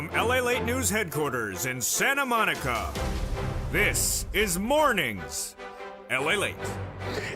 From LA Late News headquarters in Santa Monica, this is Mornings LA Late.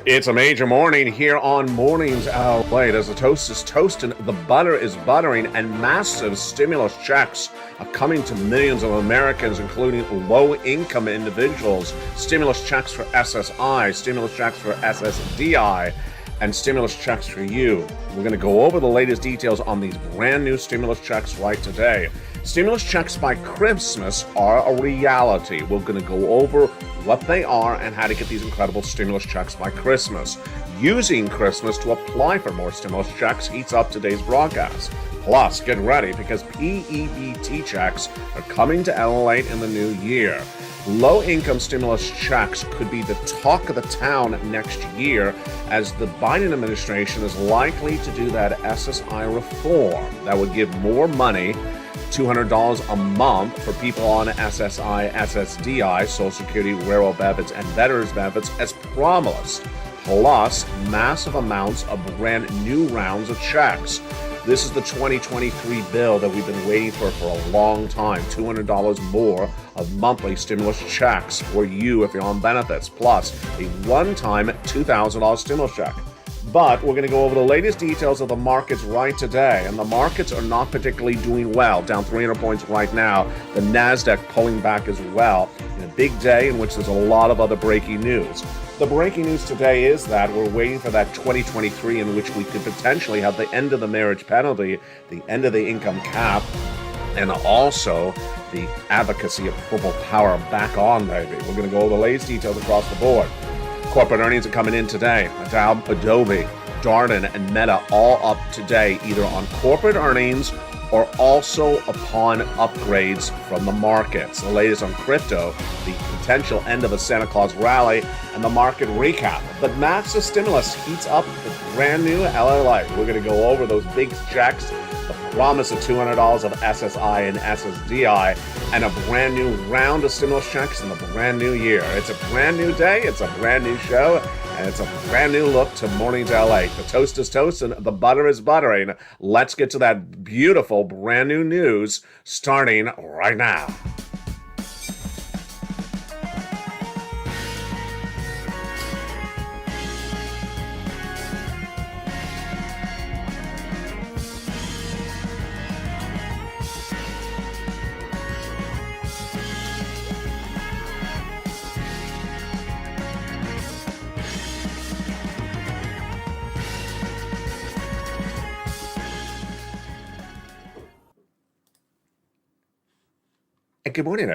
It's a major morning here on Mornings LA Late as the toast is toasting, the butter is buttering, and massive stimulus checks are coming to millions of Americans, including low-income individuals. Stimulus checks for SSI, stimulus checks for SSDI, and stimulus checks for you. We're going to go over the latest details on these brand new stimulus checks right today. Stimulus checks by Christmas are a reality. We're going to go over what they are and how to get these incredible stimulus checks by Christmas. Using Christmas to apply for more stimulus checks heats up today's broadcast. Plus, get ready because PEBT checks are coming to LA in the new year. Low-income stimulus checks could be the talk of the town next year as the Biden administration is likely to do that SSI reform that would give more money, $200 a month for people on SSI SSDI, Social Security, railroad benefits, and veterans benefits as promised, plus massive amounts of brand new rounds of checks. This is the 2023 bill that we've been waiting for a long time. $200 more of monthly stimulus checks for you if you're on benefits, plus a one-time $2,000 stimulus check. But we're going to go over the latest details of the markets right today. And the markets are not particularly doing well, down 300 points right now. The NASDAQ pulling back as well in a big day in which there's a lot of other breaking news. The breaking news today is that we're waiting for that 2023 in which we could potentially have the end of the marriage penalty, the end of the income cap, and also the advocacy of purple power back on, baby. We're going to go over the latest details across the board. Corporate earnings are coming in today. Adobe, Darden, and Meta all up today, either on corporate earnings or also upon upgrades from the markets. The latest on crypto, the potential end of the Santa Claus rally, and the market recap. But massive stimulus heats up the brand new LA Light. We're going to go over those big checks, the promise of $200 of SSI and SSDI, and a brand new round of stimulus checks in the brand new year. It's a brand new day, it's a brand new show, and it's a brand new look to Mornings LA. The toast is toasting, the butter is buttering. Let's get to that beautiful brand new news starting right now. Good morning,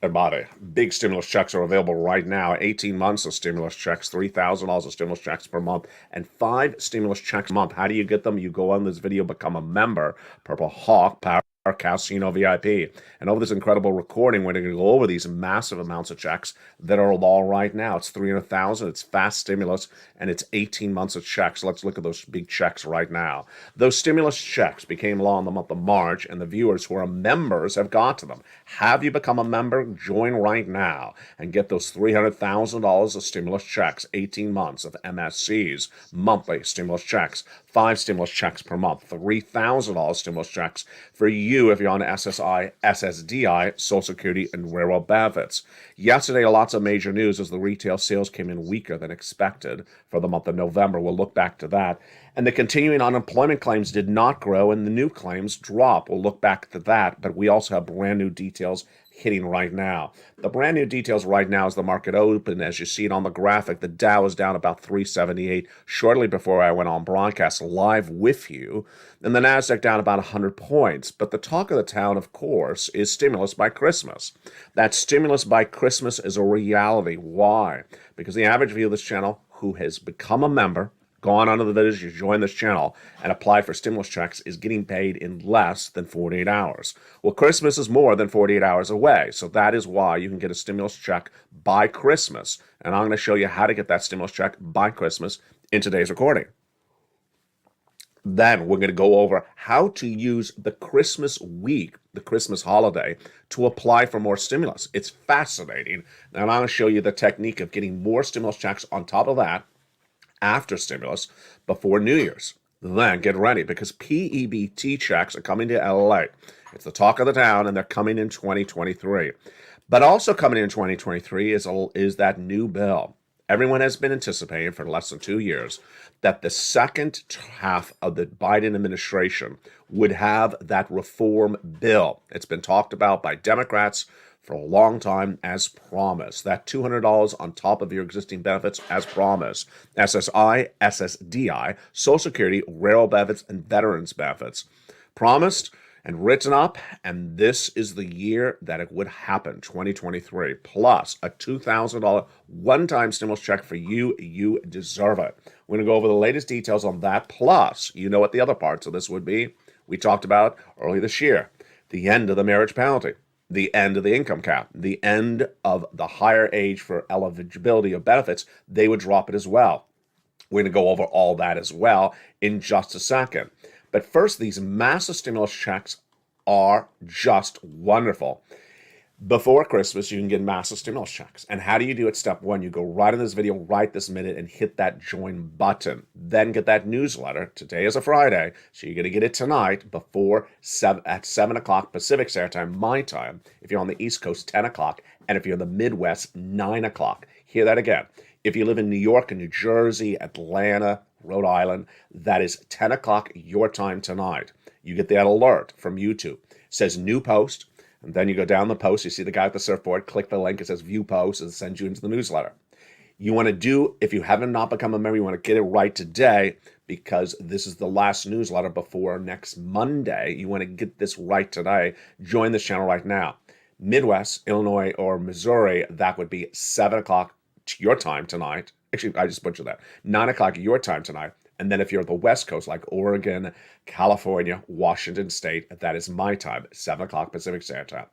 everybody. Big stimulus checks are available right now. 18 months of stimulus checks, $3,000 of stimulus checks per month, and 5 stimulus checks a month. How do you get them? You go on this video, become a member, Purple Hawk, Power Casino VIP. And over this incredible recording, we're going to go over these massive amounts of checks that are law right now. It's 300,000, it's fast stimulus, and it's 18 months of checks. Let's look at those big checks right now. Those stimulus checks became law in the month of March, and the viewers who are members have got to them. Have you become a member? Join right now and get those $300,000 of stimulus checks, 18 months of MSCs, monthly stimulus checks, 5 stimulus checks per month, $3,000 stimulus checks for you if you're on SSI, SSDI, Social Security, and railroad benefits. Yesterday, lots of major news as the retail sales came in weaker than expected for the month of November. We'll look back to that. And the continuing unemployment claims did not grow, and the new claims drop. We'll look back to that, but we also have brand new details hitting right now. The brand new details right now is the market open. As you see it on the graphic, the Dow is down about 378 shortly before I went on broadcast live with you, and the NASDAQ down about 100 points. But the talk of the town, of course, is stimulus by Christmas. That stimulus by Christmas is a reality. Why? Because the average viewer of this channel who has become a member, gone onto the videos, you join this channel, and apply for stimulus checks is getting paid in less than 48 hours. Well, Christmas is more than 48 hours away, so that is why you can get a stimulus check by Christmas. And I'm going to show you how to get that stimulus check by Christmas in today's recording. Then we're going to go over how to use the Christmas week, the Christmas holiday, to apply for more stimulus. It's fascinating. And I'm going to show you the technique of getting more stimulus checks on top of that after stimulus before New Year's. then get ready because PEBT checks are coming to LA. It's the talk of the town, and they're coming in 2023. But also coming in 2023 is that new bill. Everyone has been anticipating for less than 2 years that the second half of the Biden administration would have that reform bill. It's been talked about by Democrats for a long time as promised. That $200 on top of your existing benefits as promised. SSI, SSDI, Social Security, railroad benefits, and veterans benefits. Promised and written up, and this is the year that it would happen, 2023, plus a $2,000 one-time stimulus check for you. You deserve it. We're going to go over the latest details on that, plus you know what the other parts of this would be. We talked about early this year, the end of the marriage penalty, the end of the income cap, the end of the higher age for eligibility of benefits. They would drop it as well. We're going to go over all that as well in just a second. But first, these massive stimulus checks are just wonderful. Before Christmas, you can get massive stimulus checks. And how do you do it? Step one, you go right in this video right this minute and hit that join button. Then get that newsletter. Today is a Friday, so you're going to get it tonight before at 7 o'clock Pacific Standard Time, my time. If you're on the East Coast, 10 o'clock. And if you're in the Midwest, 9 o'clock. Hear that again. If you live in New York and New Jersey, Atlanta, Rhode Island, that is 10 o'clock your time tonight. You get that alert from YouTube. It says new post, and then you go down the post, you see the guy at the surfboard, click the link, it says view post, and it sends you into the newsletter. You want to do, if you haven't not become a member, you want to get it right today because this is the last newsletter before next Monday. You want to get this right today. Join this channel right now. Midwest, Illinois, or Missouri, that would be 7 o'clock your time tonight. Actually, I just butchered that. 9 o'clock your time tonight. And then if you're at the West Coast, like Oregon, California, Washington State, that is my time, 7 o'clock Pacific Standard Time.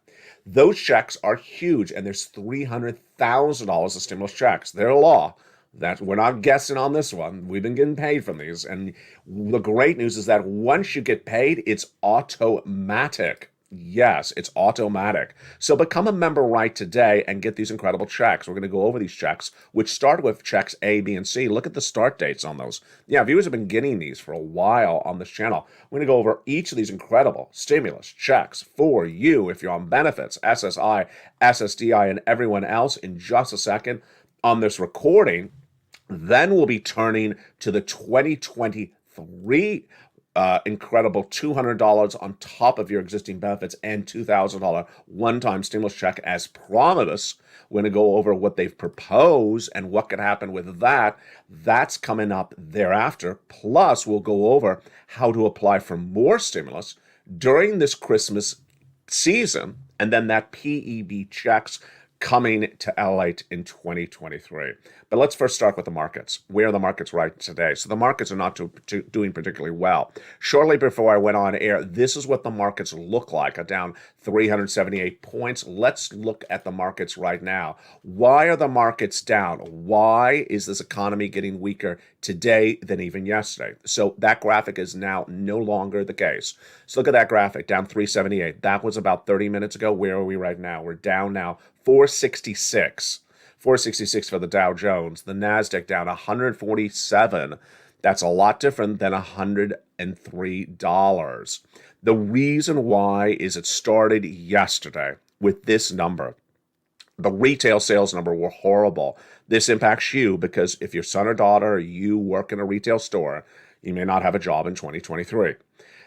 Those checks are huge, and there's $300,000 of stimulus checks. They're law. That we're not guessing on this one. We've been getting paid from these. And the great news is that once you get paid, it's automatic. Yes, it's automatic. So become a member right today and get these incredible checks. We're going to go over these checks, which start with checks A, B, and C. Look at the start dates on those. Yeah, viewers have been getting these for a while on this channel. We're going to go over each of these incredible stimulus checks for you if you're on benefits, SSI, SSDI, and everyone else in just a second on this recording. Then we'll be turning to the 2023 incredible $200 on top of your existing benefits and $2,000 one-time stimulus check as promised. We're going to go over what they've proposed and what could happen with that. That's coming up thereafter. Plus, we'll go over how to apply for more stimulus during this Christmas season, and then that PEB checks coming to LA in 2023. But let's first start with the markets. Where are the markets right today? So the markets are not doing particularly well. Shortly before I went on air, this is what the markets look like, down 378 points. Let's look at the markets right now. Why are the markets down? Why is this economy getting weaker today than even yesterday? So that graphic is now no longer the case. So look at that graphic, down 378. That was about 30 minutes ago. Where are we right now? We're down now 466. 466 for the Dow Jones. The NASDAQ down 147. That's a lot different than $103. The reason why is it started yesterday with this number. The retail sales number were horrible. This impacts you because if your son or daughter or you work in a retail store, you may not have a job in 2023.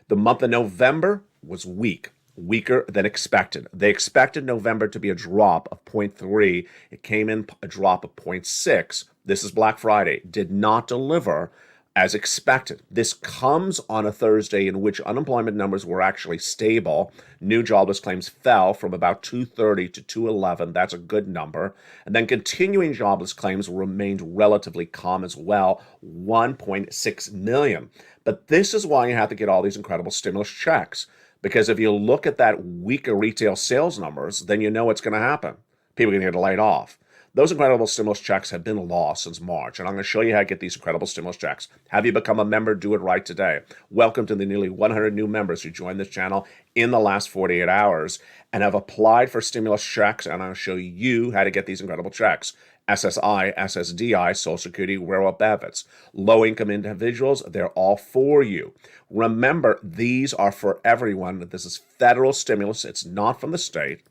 The month of November was weak. Weaker than expected. They expected November to be a drop of 0.3. It came in a drop of 0.6. This is Black Friday. Did not deliver as expected. This comes on a Thursday in which unemployment numbers were actually stable. New jobless claims fell from about 230 to 211. That's a good number. And then continuing jobless claims remained relatively calm as well, 1.6 million. But this is why you have to get all these incredible stimulus checks. Because if you look at that weaker retail sales numbers, then you know what's going to happen. People are going to get laid off. Those incredible stimulus checks have been lost since March, and I'm going to show you how to get these incredible stimulus checks. Have you become a member? Do it right today. Welcome to the nearly 100 new members who joined this channel in the last 48 hours and have applied for stimulus checks, and I'm going to show you how to get these incredible checks. SSI, SSDI, Social Security, rural benefits. Low-income individuals, they're all for you. Remember, these are for everyone. This is federal stimulus. It's not from the state.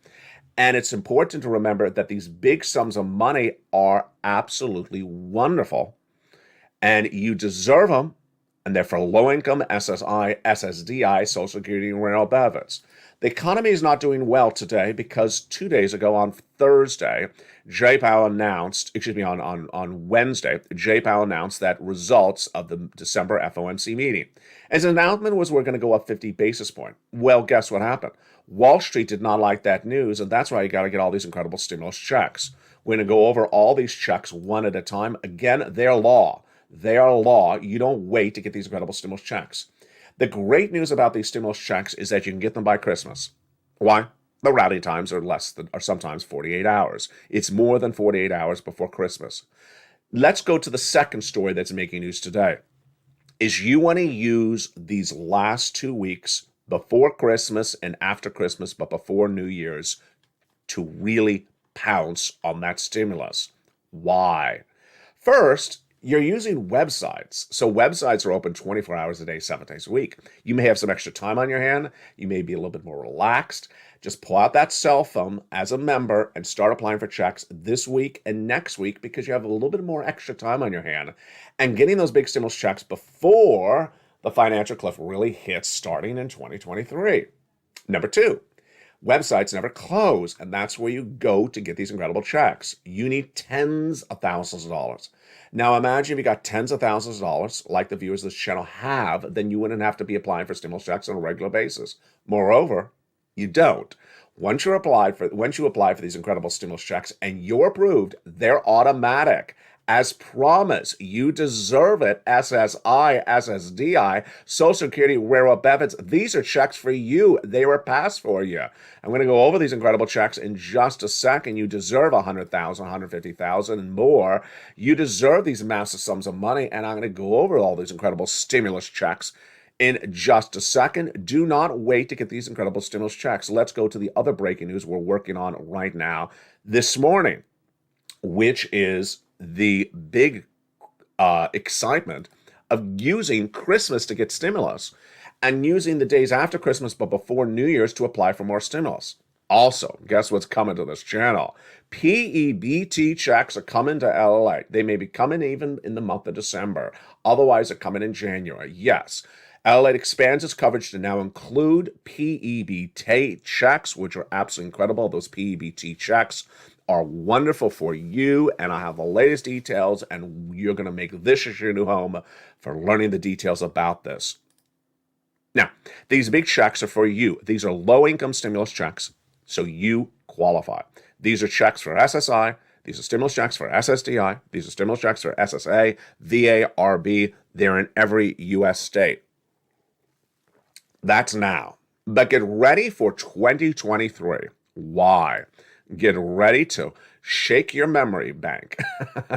And it's important to remember that these big sums of money are absolutely wonderful, and you deserve them, and they're for low-income SSI, SSDI, Social Security, and rural benefits. The economy is not doing well today because 2 days ago on Thursday, Jay Powell announced, on Wednesday, Jay Powell announced that results of the December FOMC meeting. His announcement was we're going to go up 50 basis points. Well, guess what happened? Wall Street did not like that news, and that's why you got to get all these incredible stimulus checks. We're going to go over all these checks one at a time. Again, they're law. They are law. You don't wait to get these incredible stimulus checks. The great news about these stimulus checks is that you can get them by Christmas. Why? The routing times are sometimes 48 hours. It's more than 48 hours before Christmas. Let's go to the second story that's making news today. Is you want to use these last 2 weeks before Christmas and after Christmas, but before New Year's, to really pounce on that stimulus. Why? First, you're using websites. So websites are open 24 hours a day, 7 days a week. You may have some extra time on your hand. You may be a little bit more relaxed. Just pull out that cell phone as a member and start applying for checks this week and next week because you have a little bit more extra time on your hand and getting those big stimulus checks before the financial cliff really hits starting in 2023. Number 2, websites never close, and that's where you go to get these incredible checks. You need tens of thousands of dollars. Now imagine if you got tens of thousands of dollars, like the viewers of this channel have, then you wouldn't have to be applying for stimulus checks on a regular basis. Moreover, you don't. Once you apply for these incredible stimulus checks and you're approved, they're automatic. As promised, you deserve it. SSI, SSDI, Social Security, rural benefits. These are checks for you. They were passed for you. I'm going to go over these incredible checks in just a second. You deserve $100,000, $150,000 and more. You deserve these massive sums of money, and I'm going to go over all these incredible stimulus checks in just a second. Do not wait to get these incredible stimulus checks. Let's go to the other breaking news we're working on right now this morning, which is the big excitement of using Christmas to get stimulus and using the days after Christmas but before New Year's to apply for more stimulus. Also, guess what's coming to this channel? PEBT checks are coming to LA. They may be coming even in the month of December. Otherwise, they're coming in January. Yes. LA expands its coverage to now include PEBT checks, which are absolutely incredible. Those PEBT checks are wonderful for you, and I have the latest details, and you're going to make this your new home for learning the details about this. Now, these big checks are for you. These are low-income stimulus checks, so you qualify. These are checks for SSI. These are stimulus checks for SSDI. These are stimulus checks for SSA, VA, RB. They're in every U.S. state. That's now. But get ready for 2023. Why? Get ready to shake your memory bank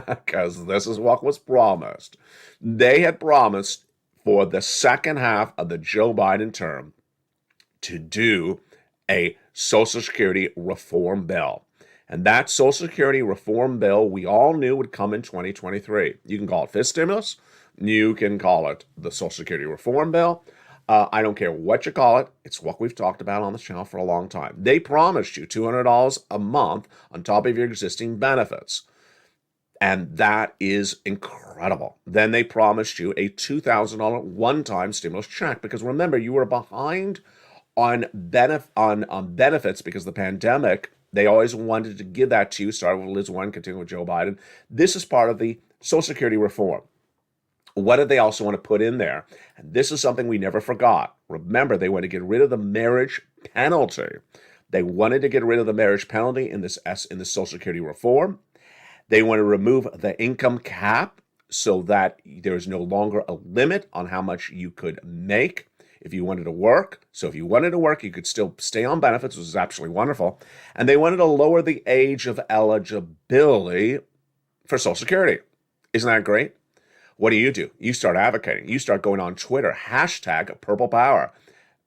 because this is what was promised. They had promised for the second half of the Joe Biden term to do a Social Security reform bill. And that Social Security reform bill we all knew would come in 2023. You can call it fifth stimulus. You can call it the Social Security reform bill. I don't care what you call it. It's what we've talked about on the channel for a long time. They promised you $200 a month on top of your existing benefits. And that is incredible. Then they promised you a $2,000 one-time stimulus check because remember, you were behind on benefits because of the pandemic. They always wanted to give that to you. Started with Liz Warren, continuing with Joe Biden. This is part of the Social Security reform. What did they also want to put in there? And this is something we never forgot. Remember, they want to get rid of the marriage penalty. They wanted to get rid of the marriage penalty in this Social Security reform. They want to remove the income cap so that there is no longer a limit on how much you could make if you wanted to work. So if you wanted to work, you could still stay on benefits, which is absolutely wonderful. And they wanted to lower the age of eligibility for Social Security. Isn't that great? What do? You start advocating. You start going on Twitter, hashtag Purple Power.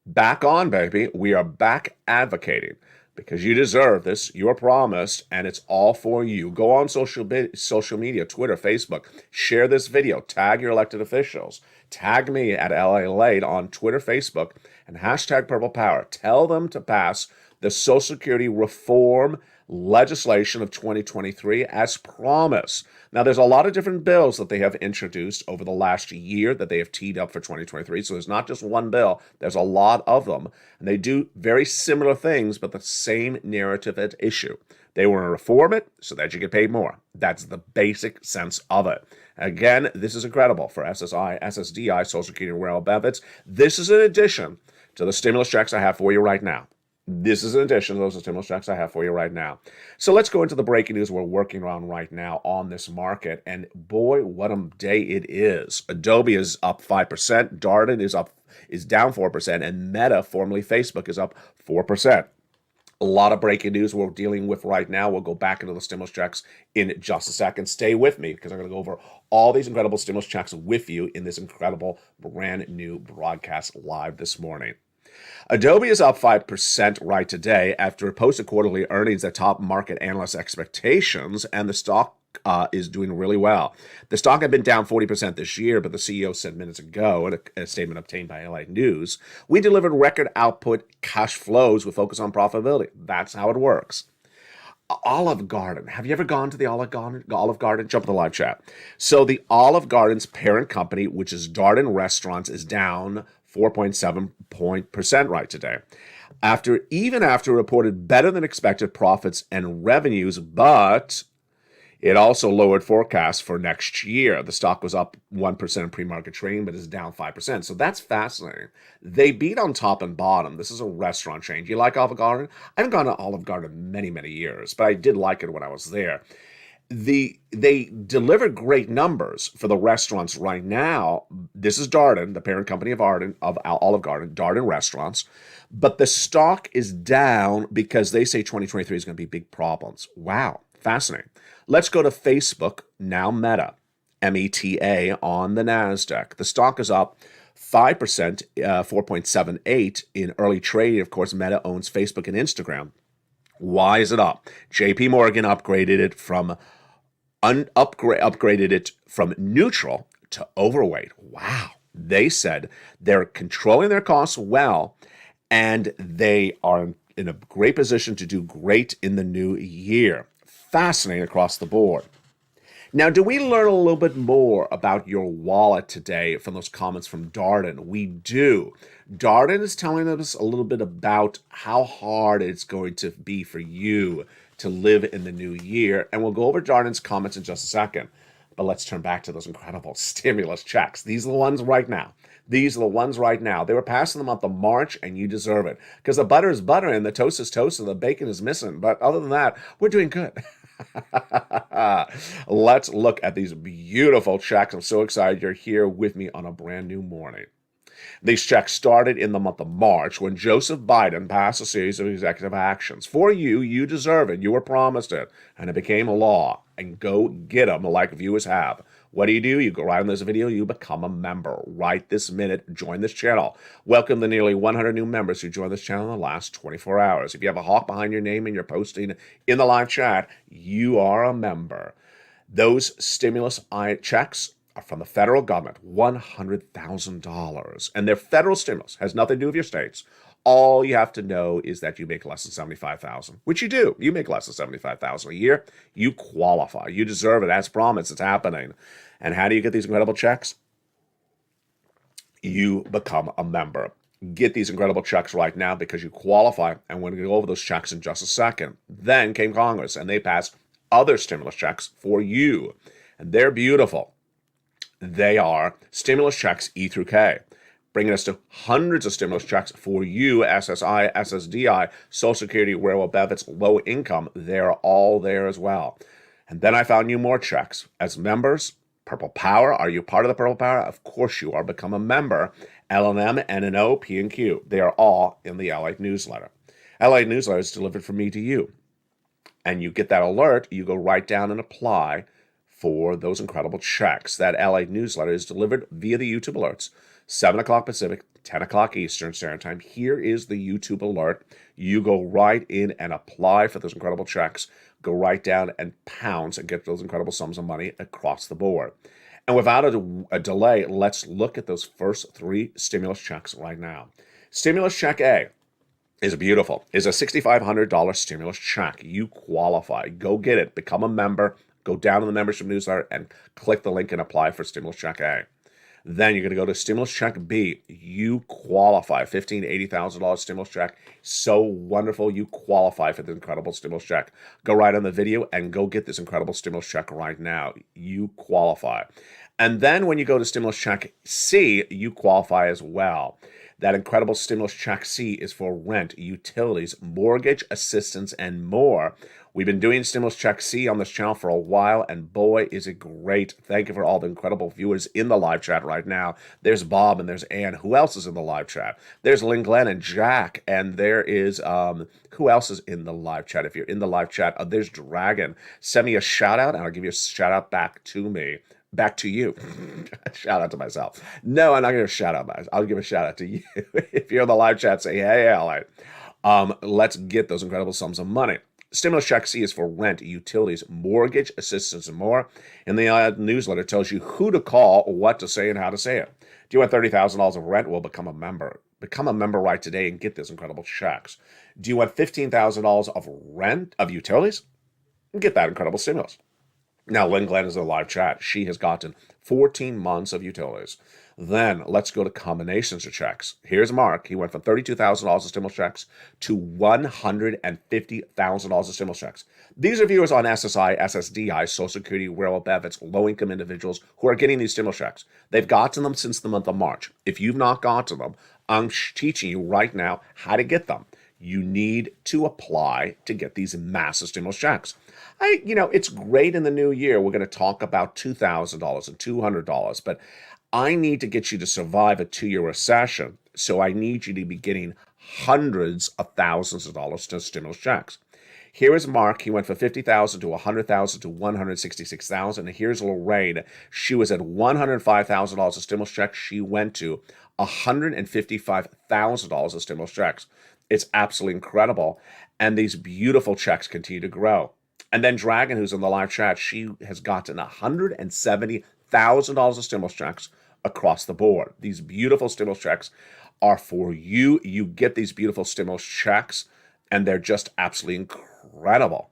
Back on, baby. We are back advocating. because you deserve this. You are promised, and it's all for you. Go on social media, Twitter, Facebook, share this video, tag your elected officials, tag me at LA Late on Twitter, Facebook, and hashtag Purple Power. Tell them to pass the Social Security reform legislation of 2023 as promised. Now, there's a lot of different bills that they have introduced over the last year that they have teed up for 2023. So there's not just one bill, there's a lot of them. And they do very similar things, but the same narrative at issue. They want to reform it so that you get paid more. That's the basic sense of it. Again, this is incredible for SSI, SSDI, Social Security and Rail benefits. This is in addition to the stimulus checks I have for you right now. This is in addition to those stimulus checks I have for you right now. So let's go into the breaking news we're working on right now on this market. And boy, what a day it is. Adobe is up 5%, Darden is down 4%, and Meta, formerly Facebook, is up 4%. A lot of breaking news we're dealing with right now. We'll go back into the stimulus checks in just a second. Stay with me because I'm going to go over all these incredible stimulus checks with you in this incredible brand new broadcast live this morning. Adobe is up 5% right today after it posted quarterly earnings that top market analyst expectations, and the stock is doing really well. The stock had been down 40% this year, but the CEO said minutes ago in a statement obtained by LA News, we delivered record output cash flows with focus on profitability. That's how it works. Olive Garden. Have you ever gone to the Olive Garden? Jump in the live chat. So the Olive Garden's parent company, which is Darden Restaurants, is down 4.7% right today. Even after reported better than expected profits and revenues, but it also lowered forecasts for next year. The stock was up 1% in pre-market trading, but is down 5%. So that's fascinating. They beat on top and bottom. This is a restaurant chain. Do you like Olive Garden? I haven't gone to Olive Garden in many, many years, but I did like it when I was there. They delivered great numbers for the restaurants right now. This is Darden, the parent company of Olive Garden, Darden Restaurants. But the stock is down because they say 2023 is going to be big problems. Wow, fascinating. Let's go to Facebook, now Meta, META on the NASDAQ. The stock is up 5%, 4.78 in early trading. Of course, Meta owns Facebook and Instagram. Why is it up? JP Morgan upgraded it from neutral to overweight. Wow. They said they're controlling their costs well, and they are in a great position to do great in the new year. Fascinating across the board. Now, do we learn a little bit more about your wallet today from those comments from Darden? We do. Darden is telling us a little bit about how hard it's going to be for you to live in the new year. And we'll go over Darden's comments in just a second. But let's turn back to those incredible stimulus checks. These are the ones right now. These are the ones right now. They were passed in the month of March, and you deserve it. Because the butter is butter, and the toast is toast, and the bacon is missing. But other than that, we're doing good. Let's look at these beautiful checks. I'm so excited you're here with me on a brand new morning. These checks started in the month of March when Joseph Biden passed a series of executive actions. For you, you deserve it. You were promised it, and it became a law. And go get them like viewers have. What do? You go right on this video, you become a member. Right this minute, join this channel. Welcome the nearly 100 new members who joined this channel in the last 24 hours. If you have a hawk behind your name and you're posting in the live chat, you are a member. Those stimulus checks are from the federal government, $100,000. And their federal stimulus has nothing to do with your states. All you have to know is that you make less than $75,000, which you do. You make less than $75,000 a year. You qualify. You deserve it. As promised, it's happening. And how do you get these incredible checks? You become a member. Get these incredible checks right now because you qualify. And we're going to go over those checks in just a second. Then came Congress, and they passed other stimulus checks for you. And they're beautiful. They are stimulus checks E through K, bringing us to hundreds of stimulus checks for you, SSI, SSDI, Social Security, Railroad benefits, low income. They're all there as well. And then I found you more checks. As members, Purple Power. Are you part of the Purple Power? Of course you are. Become a member. L&M, NNO, P&Q. They are all in the LA newsletter. LA newsletter is delivered from me to you. And you get that alert. You go right down and apply for those incredible checks. That LA newsletter is delivered via the YouTube alerts. 7 o'clock Pacific, 10 o'clock Eastern Standard Time. Here is the YouTube alert. You go right in and apply for those incredible checks. Go right down and pounce and get those incredible sums of money across the board. And without a delay, let's look at those first 3 stimulus checks right now. Stimulus check A is beautiful. Is a $6,500 stimulus check. You qualify. Go get it. Become a member. Go down to the membership newsletter and click the link and apply for stimulus check A. Then you're going to go to stimulus check B. You qualify. $15,000 to $80,000 stimulus check. So wonderful. You qualify for the incredible stimulus check. Go right on the video and go get this incredible stimulus check right now. You qualify. And then when you go to stimulus check C, you qualify as well. That incredible stimulus check C is for rent, utilities, mortgage assistance, and more. We've been doing stimulus check C on this channel for a while, and boy, is it great. Thank you for all the incredible viewers in the live chat right now. There's Bob and there's Ann. Who else is in the live chat? There's Lynn Glenn and Jack, and there is, who else is in the live chat? If you're in the live chat, there's Dragon. Send me a shout out, and I'll give you a shout out back to me. Back to you. Shout out to myself. No, I'm not going to shout out myself. I'll give a shout out to you. If you're in the live chat, say, hey, Ally. Let's get those incredible sums of money. Stimulus check C is for rent, utilities, mortgage assistance, and more. And the newsletter tells you who to call, what to say, and how to say it. Do you want $30,000 of rent? Well, become a member. Become a member right today and get those incredible checks. Do you want $15,000 of rent, of utilities? Get that incredible stimulus. Now, Lynn Glenn is in the live chat. She has gotten 14 months of utilities. Then let's go to combinations of checks. Here's Mark. He went from $32,000 of stimulus checks to $150,000 of stimulus checks. These are viewers on SSI, SSDI, Social Security, railroad benefits, low-income individuals who are getting these stimulus checks. They've gotten them since the month of March. If you've not gotten them, I'm teaching you right now how to get them. You need to apply to get these massive stimulus checks. It's great in the new year. We're going to talk about $2,000 and $200, but I need to get you to survive a 2-year recession. So I need you to be getting hundreds of thousands of dollars to stimulus checks. Here is Mark. He went from $50,000 to $100,000 to $166,000. And here's Lorraine. She was at $105,000 of stimulus checks. She went to $155,000 of stimulus checks. It's absolutely incredible. And these beautiful checks continue to grow. And then Dragon, who's in the live chat, she has gotten $170,000 of stimulus checks across the board. These beautiful stimulus checks are for you. You get these beautiful stimulus checks, and they're just absolutely incredible.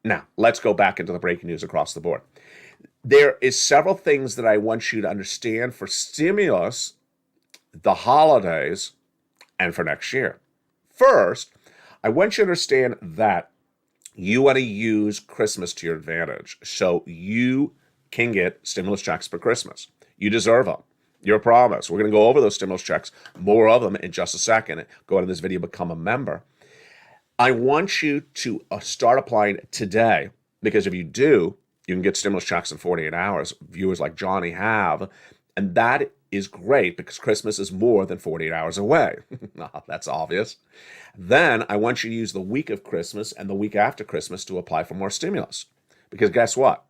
Now, let's go back into the breaking news across the board. There is several things that I want you to understand for stimulus, the holidays, and for next year. First, I want you to understand that you want to use Christmas to your advantage so you can get stimulus checks for Christmas. You deserve them. Your promise. We're going to go over those stimulus checks, more of them in just a second. Go into this video, become a member. I want you to start applying today, because if you do, you can get stimulus checks in 48 hours. Viewers like Johnny have, and that is great because Christmas is more than 48 hours away. That's obvious. Then I want you to use the week of Christmas and the week after Christmas to apply for more stimulus. Because guess what?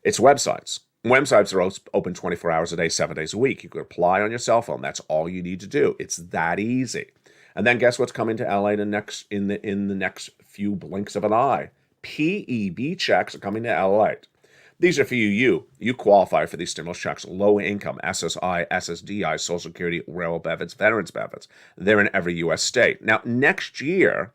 It's websites. Websites are open 24 hours a day, 7 days a week. You can apply on your cell phone. That's all you need to do. It's that easy. And then guess what's coming to LA in the next few blinks of an eye? PEB checks are coming to LA. These are for you. You qualify for these stimulus checks. Low income, SSI, SSDI, Social Security, railroad benefits, veterans benefits. They're in every U.S. state. Now, next year,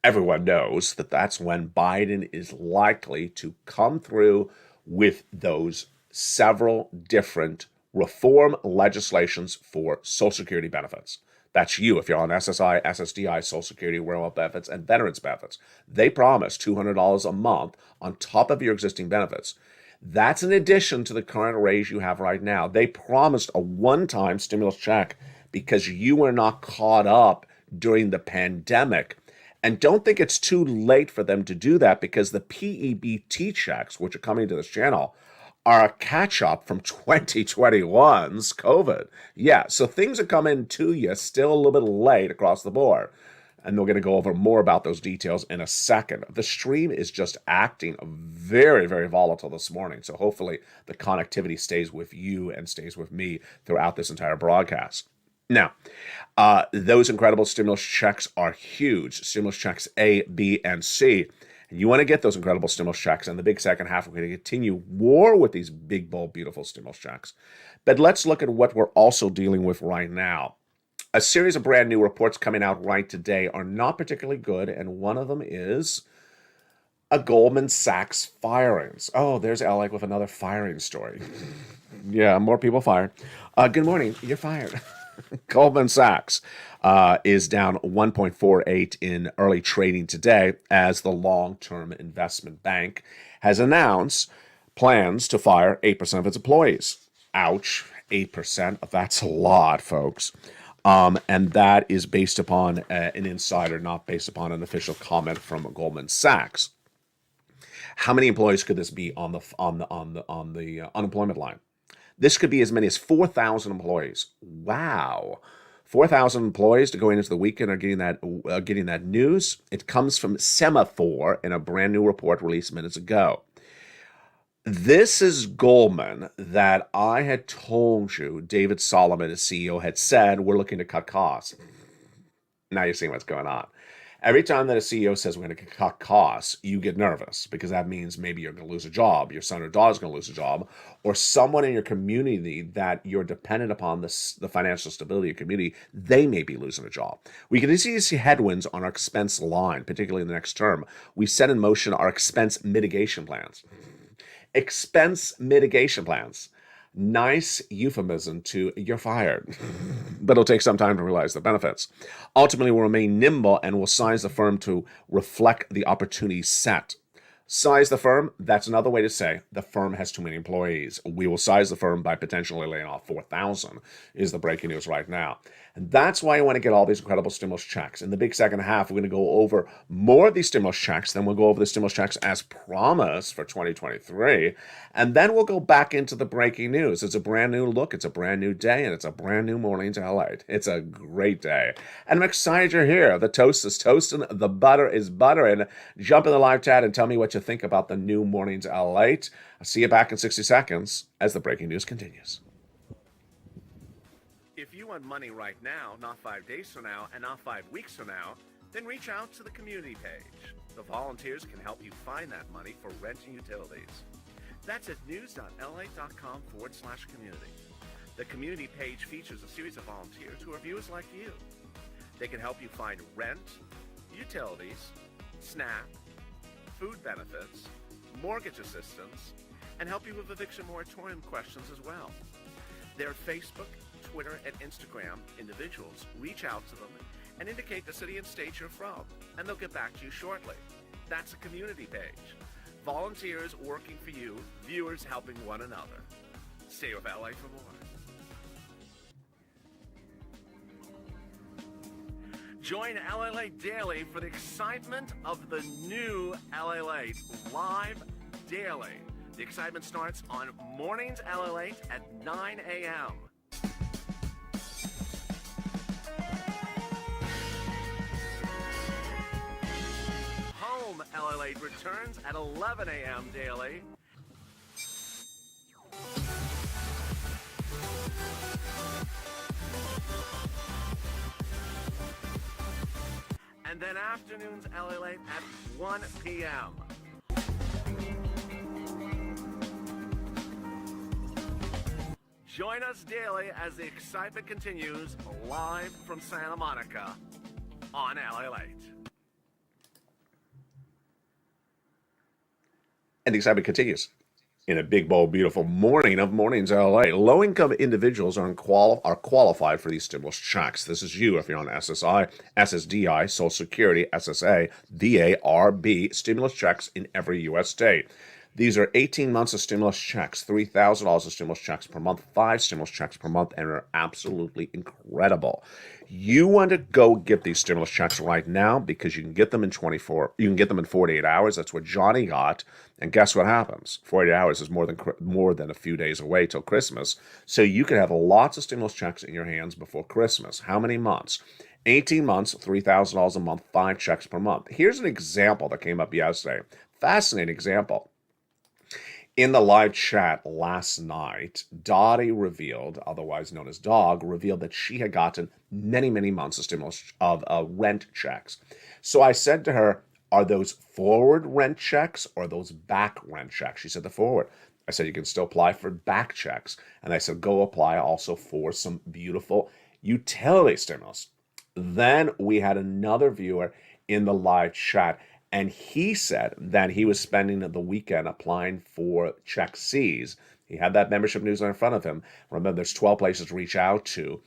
everyone knows that that's when Biden is likely to come through with those several different reform legislations for Social Security benefits. That's you if you're on SSI, SSDI, Social Security, railroad benefits, and veterans benefits. They promise $200 a month on top of your existing benefits. That's in addition to the current raise you have right now. They promised a one-time stimulus check because you were not caught up during the pandemic. And don't think it's too late for them to do that, because the PEBT checks, which are coming to this channel, are a catch-up from 2021's COVID. Yeah, so things are coming to you still a little bit late across the board. and we're going to go over more about those details in a second. The stream is just acting very, very volatile this morning, so hopefully the connectivity stays with you and stays with me throughout this entire broadcast. Now, those incredible stimulus checks are huge. Stimulus checks A, B, and C. And you want to get those incredible stimulus checks. In the big second half, we're going to continue more with these big, bold, beautiful stimulus checks. But let's look at what we're also dealing with right now. A series of brand new reports coming out right today are not particularly good, and one of them is a Goldman Sachs firings. Oh, there's Alec with another firing story. Yeah, more people fired. Good morning. You're fired. Goldman Sachs is down 1.48 in early trading today as the long-term investment bank has announced plans to fire 8% of its employees. Ouch, 8%. That's a lot, folks. And that is based upon an insider, not based upon an official comment from Goldman Sachs. How many employees could this be on the unemployment line? This could be as many as 4,000 employees. Wow. 4,000 employees to go into the weekend are getting that news. It comes from Semaphore in a brand new report released minutes ago. This is Goldman that I had told you, David Solomon, the CEO, had said, we're looking to cut costs. Now you're seeing what's going on. Every time that a CEO says we're going to cut costs, you get nervous because that means maybe you're going to lose a job, your son or daughter's going to lose a job, or someone in your community that you're dependent upon the financial stability of your community, they may be losing a job. We can easily see headwinds on our expense line, particularly in the next term. We set in motion our expense mitigation plans. Expense mitigation plans. Nice euphemism to you're fired, but it'll take some time to realize the benefits. Ultimately, we'll remain nimble and will size the firm to reflect the opportunity set. Size the firm, that's another way to say the firm has too many employees. We will size the firm by potentially laying off 4,000 is the breaking news right now. And that's why I want to get all these incredible stimulus checks. In the big second half, we're going to go over more of these stimulus checks. Then we'll go over the stimulus checks as promised for 2023. And then we'll go back into the breaking news. It's a brand new look. It's a brand new day. And it's a brand new morning to highlight. It's a great day. And I'm excited you're here. The toast is toasting. The butter is buttering. Jump in the live chat and tell me what you think about the new morning's Light. I'll see you back in 60 seconds as the breaking news continues. If you want money right now, not 5 days from now, and not 5 weeks from now, then reach out to the community page. The volunteers can help you find that money for rent and utilities. That's at news.la.com/community. The community page features a series of volunteers who are viewers like you. They can help you find rent, utilities, SNAP, food benefits, mortgage assistance, and help you with eviction moratorium questions as well. Their Facebook, Twitter, and Instagram individuals reach out to them and indicate the city and state you're from, and they'll get back to you shortly. That's a community page. Volunteers working for you, viewers helping one another. Stay with LA for more. Join LA Late Daily for the excitement of the new LA Late live daily. The excitement starts on mornings LA Late at 9 a.m. Home LA Late returns at 11 a.m. daily. And then afternoons LA Late at 1 p.m. Join us daily as the excitement continues live from Santa Monica on LA Late. And the excitement continues. In a big, bold, beautiful morning of mornings LA, low-income individuals are qualified for these stimulus checks. This is you if you're on SSI, SSDI, Social Security, SSA, VA, RB, stimulus checks in every U.S. state. These are 18 months of stimulus checks, $3,000 of stimulus checks per month, 5 stimulus checks per month, and are absolutely incredible. You want to go get these stimulus checks right now because you can get them in 48 hours. That's what Johnny got. And guess what happens? 48 hours is more than a few days away till Christmas. So you can have lots of stimulus checks in your hands before Christmas. How many months? 18 months, $3,000 a month, 5 checks per month. Here's an example that came up yesterday. Fascinating example. In the live chat last night, Dottie revealed, otherwise known as Dog, revealed that she had gotten many, many months of stimulus of rent checks. So I said to her, are those forward rent checks or those back rent checks? She said the forward. I said, you can still apply for back checks. And I said, go apply also for some beautiful utility stimulus. Then we had another viewer in the live chat, and he said that he was spending the weekend applying for check C's. He had that membership newsletter in front of him. Remember, there's 12 places to reach out to,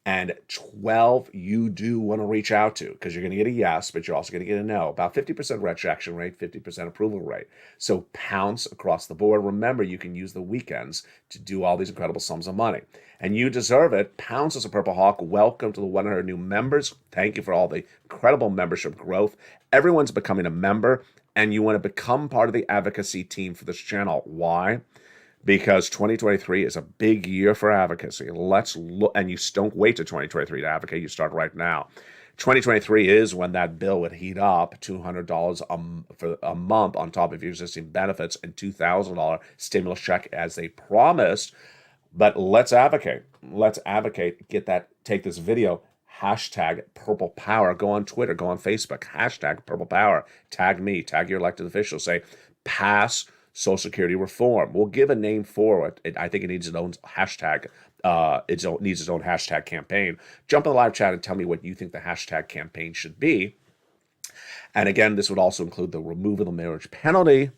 and 12 you do want to reach out to, because you're going to get a yes, but you're also going to get a no. About 50% rejection rate, 50% approval rate. So pounce across the board. Remember, you can use the weekends to do all these incredible sums of money. And you deserve it. Pounce as a Purple Hawk. Welcome to the 100 new members. Thank you for all the incredible membership growth. Everyone's becoming a member, and you want to become part of the advocacy team for this channel. Why? Because 2023 is a big year for advocacy. Let's look, and you don't wait to 2023 to advocate. You start right now. 2023 is when that bill would heat up, $200 for a month on top of your existing benefits and $2,000 stimulus check as they promised. But let's advocate. Let's advocate. Get that. Take this video. Hashtag Purple Power. Go on Twitter. Go on Facebook. Hashtag Purple Power. Tag me. Tag your elected officials. Say, pass Social Security reform. We'll give a name for it. I think it needs its own hashtag. It needs its own hashtag campaign. Jump in the live chat and tell me what you think the hashtag campaign should be. And again, this would also include the removal of the marriage penalty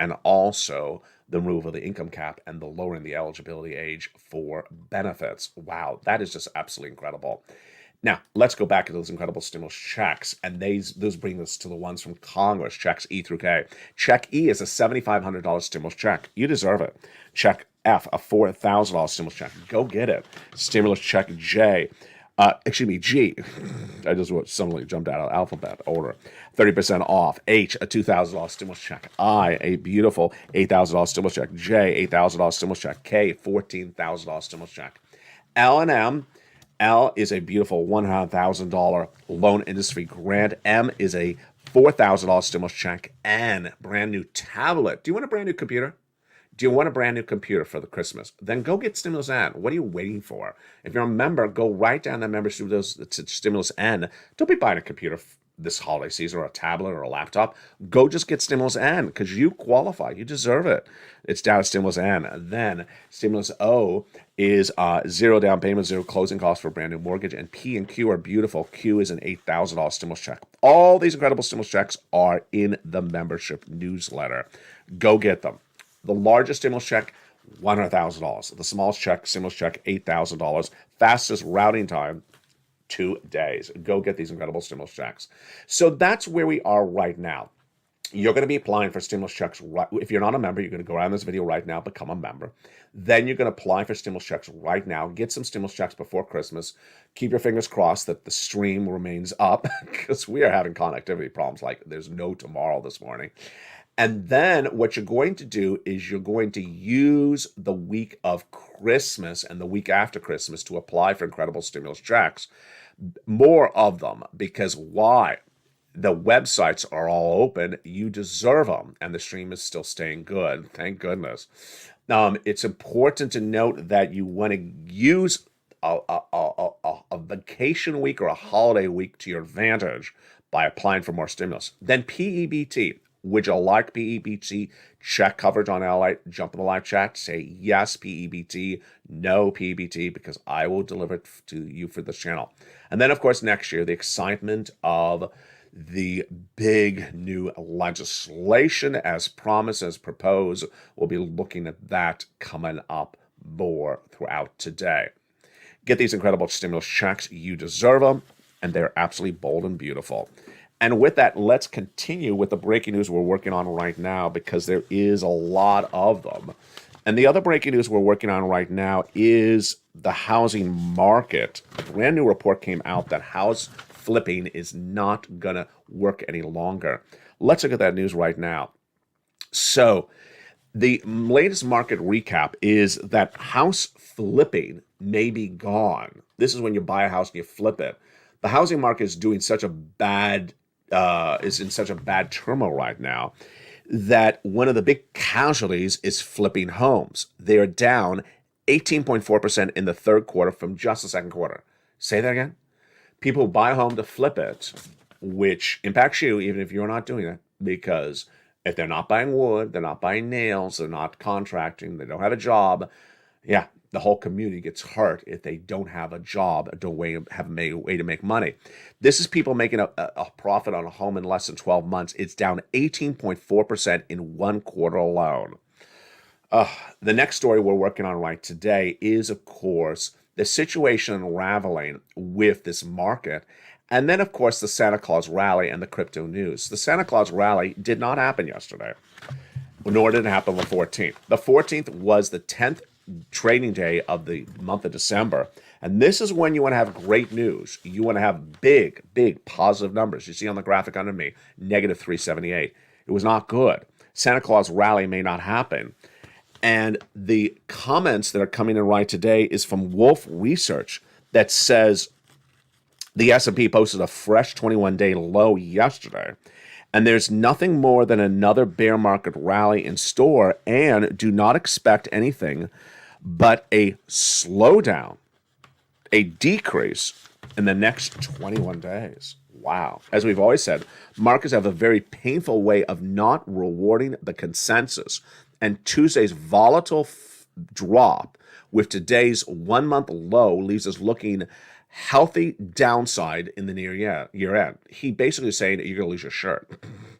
and also the removal of the income cap and the lowering the eligibility age for benefits. Wow, that is just absolutely incredible. Now, let's go back to those incredible stimulus checks, and those bring us to the ones from Congress, checks E through K. Check E is a $7,500 stimulus check. You deserve it. Check F, a $4,000 stimulus check. Go get it. Stimulus check G. I just suddenly jumped out of alphabet order. 30% off. H, a $2,000 stimulus check. I, a beautiful $8,000 stimulus check. J, $8,000 stimulus check. K, $14,000 stimulus check. L and M. L is a beautiful $100,000 loan industry grant. M is a $4,000 stimulus check. N, brand new tablet. Do you want a brand new computer? Do you want a brand new computer for the Christmas? Then go get Stimulus N. What are you waiting for? If you're a member, go right down that membership to Stimulus N. Don't be buying a computer this holiday season or a tablet or a laptop. Go just get Stimulus N because you qualify. You deserve it. It's down at Stimulus N. Then Stimulus O is zero down payment, zero closing costs for a brand new mortgage. And P and Q are beautiful. Q is an $8,000 stimulus check. All these incredible stimulus checks are in the membership newsletter. Go get them. The largest stimulus check, $100,000. The smallest check, stimulus check, $8,000. Fastest routing time, 2 days. Go get these incredible stimulus checks. So that's where we are right now. You're going to be applying for stimulus checks. If you're not a member, you're going to go around this video right now, become a member. Then you're going to apply for stimulus checks right now. Get some stimulus checks before Christmas. Keep your fingers crossed that the stream remains up because we are having connectivity problems like there's no tomorrow this morning. And then what you're going to do is you're going to use the week of Christmas and the week after Christmas to apply for incredible stimulus checks. More of them, because why? The websites are all open. You deserve them. And the stream is still staying good. Thank goodness. It's important to note that you want to use a vacation week or a holiday week to your advantage by applying for more stimulus. Then PEBT. Would you like PEBT check coverage on LA? Jump in the live chat, say yes, PEBT, no PEBT, because I will deliver it to you for this channel. And then, of course, next year, the excitement of the big new legislation as promised, as proposed. We'll be looking at that coming up more throughout today. Get these incredible stimulus checks. You deserve them, and they're absolutely bold and beautiful. And with that, let's continue with the breaking news we're working on right now because there is a lot of them. And the other breaking news we're working on right now is the housing market. A brand new report came out that house flipping is not going to work any longer. Let's look at that news right now. So the latest market recap is that house flipping may be gone. This is when you buy a house and you flip it. The housing market is doing such a bad, is in such a bad turmoil right now that one of the big casualties is flipping homes. They are down 18.4% in the third quarter from just the second quarter. Say that again. People buy a home to flip it, which impacts you even if you're not doing it, because if they're not buying wood, they're not buying nails, they're not contracting, they don't have a job, yeah, the whole community gets hurt if they don't have a job, have a way to make money. This is people making a profit on a home in less than 12 months. It's down 18.4% in one quarter alone. The next story we're working on right today is, of course, the situation unraveling with this market. And then, of course, the Santa Claus rally and the crypto news. The Santa Claus rally did not happen yesterday, nor did it happen the 14th. The 14th was the 10th trading day of the month of December. And this is when you want to have great news. You want to have big, big positive numbers. You see on the graphic under me, negative 378. It was not good. Santa Claus rally may not happen. And the comments that are coming in right today is from Wolf Research that says the S&P posted a fresh 21-day low yesterday. And there's nothing more than another bear market rally in store, and do not expect anything but a slowdown, a decrease in the next 21 days. Wow. As we've always said, markets have a very painful way of not rewarding the consensus. And Tuesday's volatile drop with today's 1 month low leaves us looking healthy downside in the near year end. He basically is saying you're going to lose your shirt.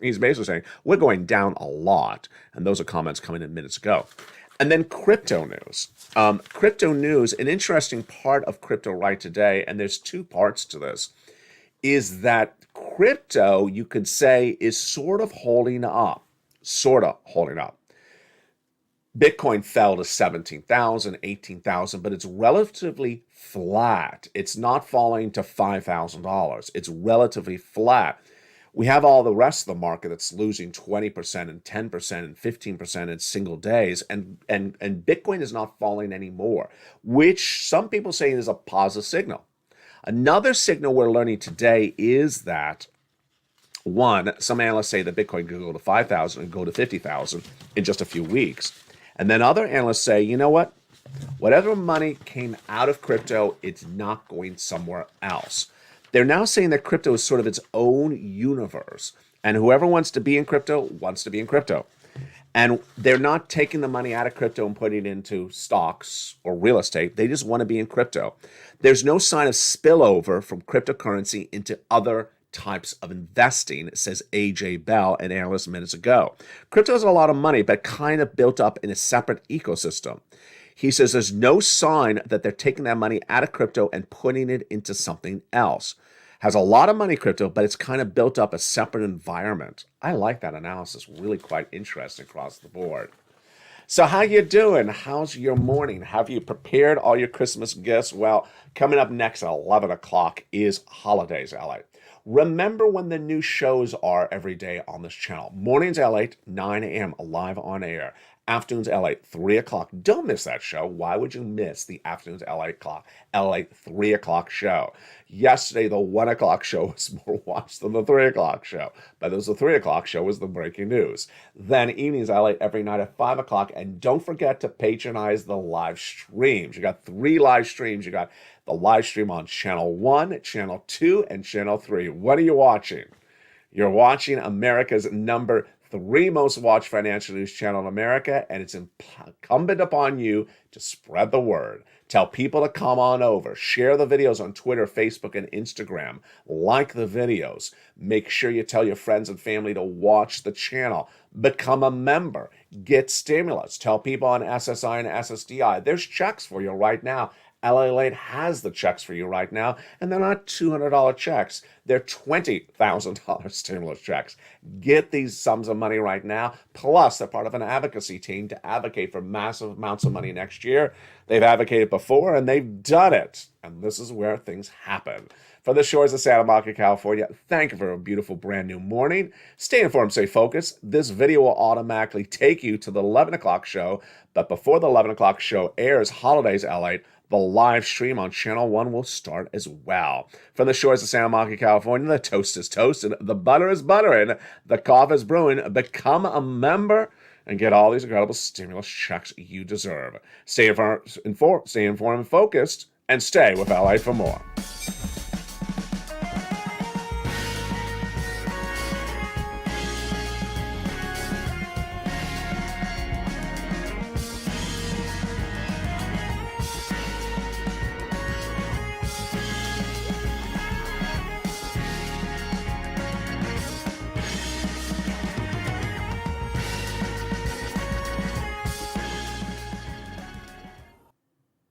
He's basically saying we're going down a lot. And those are comments coming in minutes ago. And then crypto news. Crypto news, an interesting part of crypto right today, and there's two parts to this, is that crypto, you could say, is sort of holding up. Bitcoin fell to 17,000, 18,000, but it's relatively flat. It's not falling to $5,000. It's relatively flat. We have all the rest of the market that's losing 20% and 10% and 15% in single days, and Bitcoin is not falling anymore, which some people say is a positive signal. Another signal we're learning today is that, one, some analysts say that Bitcoin could go to 5,000 and go to 50,000 in just a few weeks. And then other analysts say, you know what? Whatever money came out of crypto, it's not going somewhere else. They're now saying that crypto is sort of its own universe. And whoever wants to be in crypto wants to be in crypto. And they're not taking the money out of crypto and putting it into stocks or real estate. They just want to be in crypto. There's no sign of spillover from cryptocurrency into other types of investing, says AJ Bell, an analyst minutes ago. Crypto is a lot of money, but kind of built up in a separate ecosystem. He says there's no sign that they're taking that money out of crypto and putting it into something else. Has a lot of money crypto, but it's kind of built up a separate environment. I like that analysis. Really quite interesting across the board. So how you doing? How's your morning? Have you prepared all your Christmas gifts? Well, coming up next at 11 o'clock is Holidays LA. Remember when the new shows are every day on this channel. Mornings LA, 9 a.m. live on air. Afternoons LA, 3 o'clock. Don't miss that show. Why would you miss the Afternoons LA 3 o'clock show? Yesterday, the 1 o'clock show was more watched than the 3 o'clock show. But the 3 o'clock show was the breaking news. Then Evenings LA every night at 5 o'clock. And don't forget to patronize the live streams. You got 3 live streams. You got the live stream on Channel 1, Channel 2, and Channel 3. What are you watching? You're watching America's number 3 most watched financial news channel in America, and it's incumbent upon you to spread the word. Tell people to come on over. Share the videos on Twitter, Facebook, and Instagram. Like the videos. Make sure you tell your friends and family to watch the channel. Become a member. Get stimulus. Tell people on SSI and SSDI. There's checks for you right now. LA Late has the checks for you right now, and they're not $200 checks. They're $20,000 stimulus checks. Get these sums of money right now. Plus, they're part of an advocacy team to advocate for massive amounts of money next year. They've advocated before, and they've done it. And this is where things happen. From the shores of Santa Monica, California, thank you for a beautiful brand new morning. Stay informed, stay focused. This video will automatically take you to the 11 o'clock show. But before the 11 o'clock show airs, Holidays LA, The live stream on Channel 1 will start as well. From the shores of Santa Monica, California, the toast is toasting, the butter is buttering, the coffee is brewing. Become a member and get all these incredible stimulus checks you deserve. Stay informed and focused, and stay with LA for more.